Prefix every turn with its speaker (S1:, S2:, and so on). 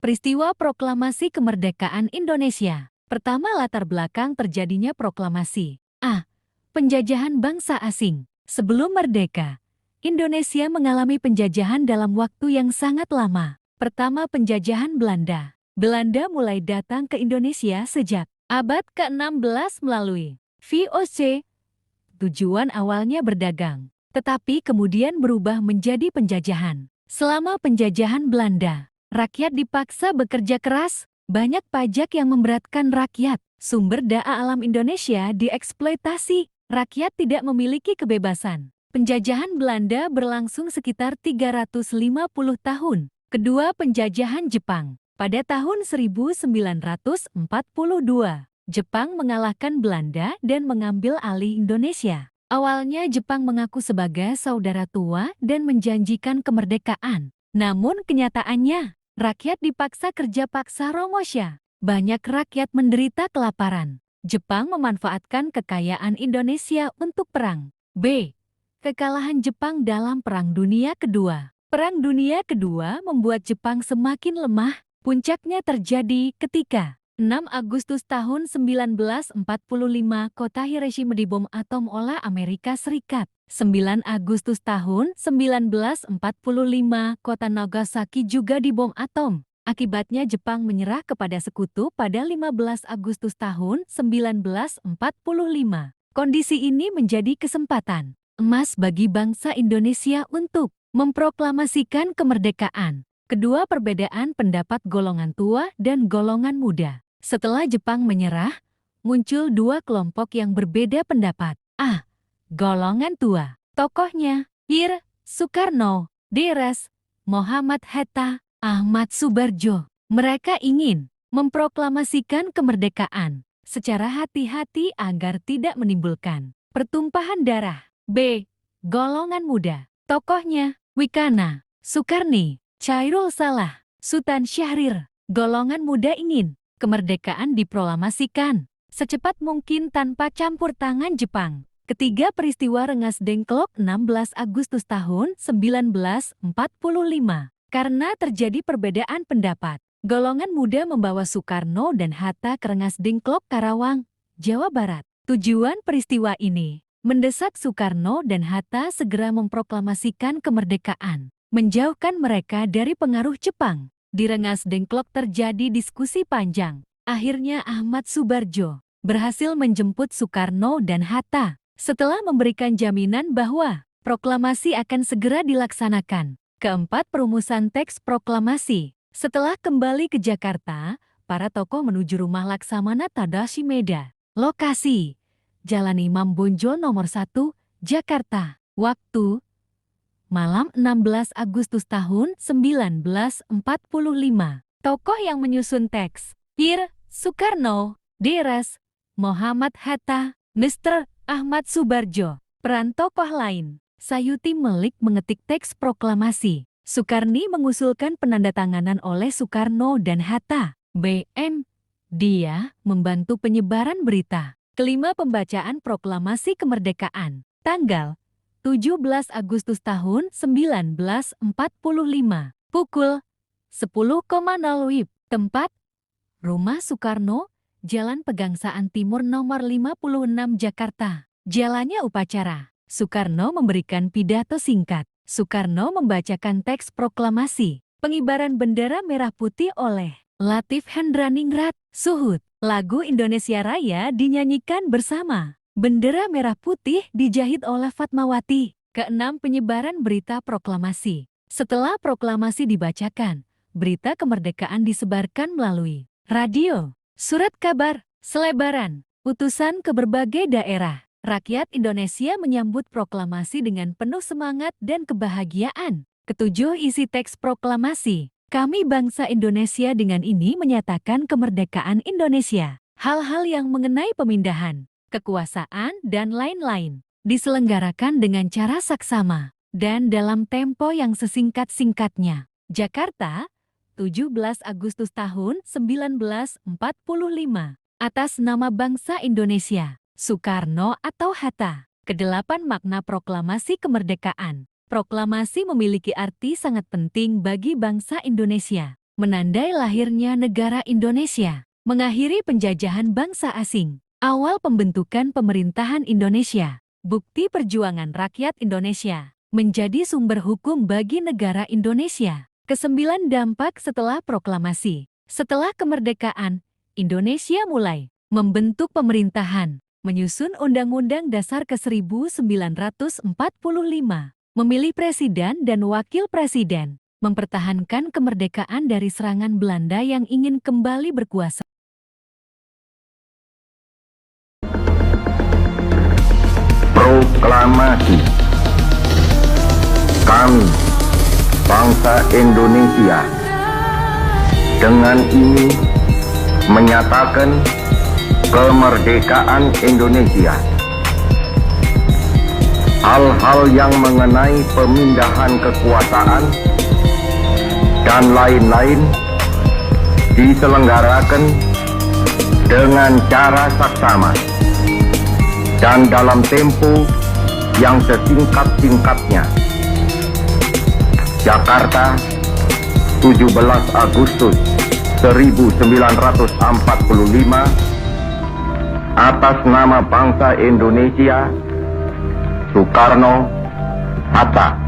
S1: Peristiwa Proklamasi Kemerdekaan Indonesia. Pertama, latar belakang terjadinya proklamasi. A. Penjajahan bangsa asing. Sebelum merdeka, Indonesia mengalami penjajahan dalam waktu yang sangat lama. Pertama, penjajahan Belanda. Belanda mulai datang ke Indonesia sejak abad ke-16 melalui VOC. Tujuan awalnya berdagang, tetapi kemudian berubah menjadi penjajahan. Selama penjajahan Belanda, rakyat dipaksa bekerja keras, banyak pajak yang memberatkan rakyat. Sumber daya alam Indonesia dieksploitasi, rakyat tidak memiliki kebebasan. Penjajahan Belanda berlangsung sekitar 350 tahun. Kedua, penjajahan Jepang. Pada tahun 1942, Jepang mengalahkan Belanda dan mengambil alih Indonesia. Awalnya Jepang mengaku sebagai saudara tua dan menjanjikan kemerdekaan. Namun kenyataannya, rakyat dipaksa kerja paksa Romosya. Banyak rakyat menderita kelaparan. Jepang memanfaatkan kekayaan Indonesia untuk perang. B. Kekalahan Jepang dalam Perang Dunia Kedua. Perang Dunia Kedua membuat Jepang semakin lemah. Puncaknya terjadi ketika 6 Agustus tahun 1945 kota Hiroshima dibom atom oleh Amerika Serikat. 9 Agustus tahun 1945 kota Nagasaki juga dibom atom. Akibatnya Jepang menyerah kepada sekutu pada 15 Agustus tahun 1945. Kondisi ini menjadi kesempatan emas bagi bangsa Indonesia untuk memproklamasikan kemerdekaan. Kedua, perbedaan pendapat golongan tua dan golongan muda. Setelah Jepang menyerah, muncul dua kelompok yang berbeda pendapat. A. Golongan tua. Tokohnya, Ir. Soekarno, Drs. Muhammad Hatta, Ahmad Subarjo. Mereka ingin memproklamasikan kemerdekaan secara hati-hati agar tidak menimbulkan pertumpahan darah. B. Golongan muda. Tokohnya, Wikana, Soekarni, Chairul Salah, Sultan Syahrir. Golongan muda ingin kemerdekaan diproklamasikan secepat mungkin tanpa campur tangan Jepang. Ketiga, peristiwa Rengas Dengklok 16 Agustus tahun 1945. Karena terjadi perbedaan pendapat, golongan muda membawa Soekarno dan Hatta ke Rengas Dengklok, Karawang, Jawa Barat. Tujuan peristiwa ini mendesak Soekarno dan Hatta segera memproklamasikan kemerdekaan, menjauhkan mereka dari pengaruh Jepang. Di Rengas Dengklok terjadi diskusi panjang. Akhirnya Ahmad Subarjo berhasil menjemput Soekarno dan Hatta. Setelah memberikan jaminan bahwa proklamasi akan segera dilaksanakan. Keempat, perumusan teks proklamasi. Setelah kembali ke Jakarta, para tokoh menuju rumah Laksamana Tadashi Meda. Lokasi, Jalan Imam Bonjol nomor 1, Jakarta. Waktu, malam 16 Agustus tahun 1945. Tokoh yang menyusun teks, Ir. Soekarno, Drs. Muhammad Hatta, Mr. Ahmad Subarjo. Peran tokoh lain, Sayuti Melik mengetik teks proklamasi. Soekarni mengusulkan penandatanganan oleh Soekarno dan Hatta. B.M. Dia membantu penyebaran berita. Kelima, pembacaan proklamasi kemerdekaan. Tanggal 17 Agustus tahun 1945. Pukul 10.00 WIB. Tempat, Rumah Soekarno, Jalan Pegangsaan Timur nomor 56 Jakarta. Jalannya upacara. Soekarno memberikan pidato singkat. Soekarno membacakan teks proklamasi. Pengibaran bendera merah putih oleh Latif Hendraningrat. Suhud. Lagu Indonesia Raya dinyanyikan bersama. Bendera merah putih dijahit oleh Fatmawati. Keenam, penyebaran berita proklamasi. Setelah proklamasi dibacakan, berita kemerdekaan disebarkan melalui radio, surat kabar, selebaran, utusan ke berbagai daerah. Rakyat Indonesia menyambut proklamasi dengan penuh semangat dan kebahagiaan. Ketujuh, isi teks proklamasi. Kami bangsa Indonesia dengan ini menyatakan kemerdekaan Indonesia. Hal-hal yang mengenai pemindahan kekuasaan, dan lain-lain, diselenggarakan dengan cara saksama dan dalam tempo yang sesingkat-singkatnya. Jakarta, 17 Agustus tahun 1945. Atas nama bangsa Indonesia, Soekarno atau Hatta. Kedelapan, makna proklamasi kemerdekaan. Proklamasi memiliki arti sangat penting bagi bangsa Indonesia. menandai lahirnya negara Indonesia, mengakhiri penjajahan bangsa asing, awal pembentukan pemerintahan Indonesia, bukti perjuangan rakyat Indonesia, menjadi sumber hukum bagi negara Indonesia. Kesembilan dampak setelah proklamasi. Setelah kemerdekaan, Indonesia mulai membentuk pemerintahan, menyusun Undang-Undang Dasar ke-1945, memilih presiden dan wakil presiden, mempertahankan kemerdekaan dari serangan Belanda yang ingin kembali berkuasa.
S2: Proklamasi. Kami, bangsa Indonesia, dengan ini menyatakan kemerdekaan Indonesia. Hal-hal yang mengenai pemindahan kekuasaan dan lain-lain diselenggarakan dengan cara saksama dan dalam tempo yang sesingkat-singkatnya. Jakarta, 17 Agustus 1945, atas nama bangsa Indonesia, Soekarno, Hatta.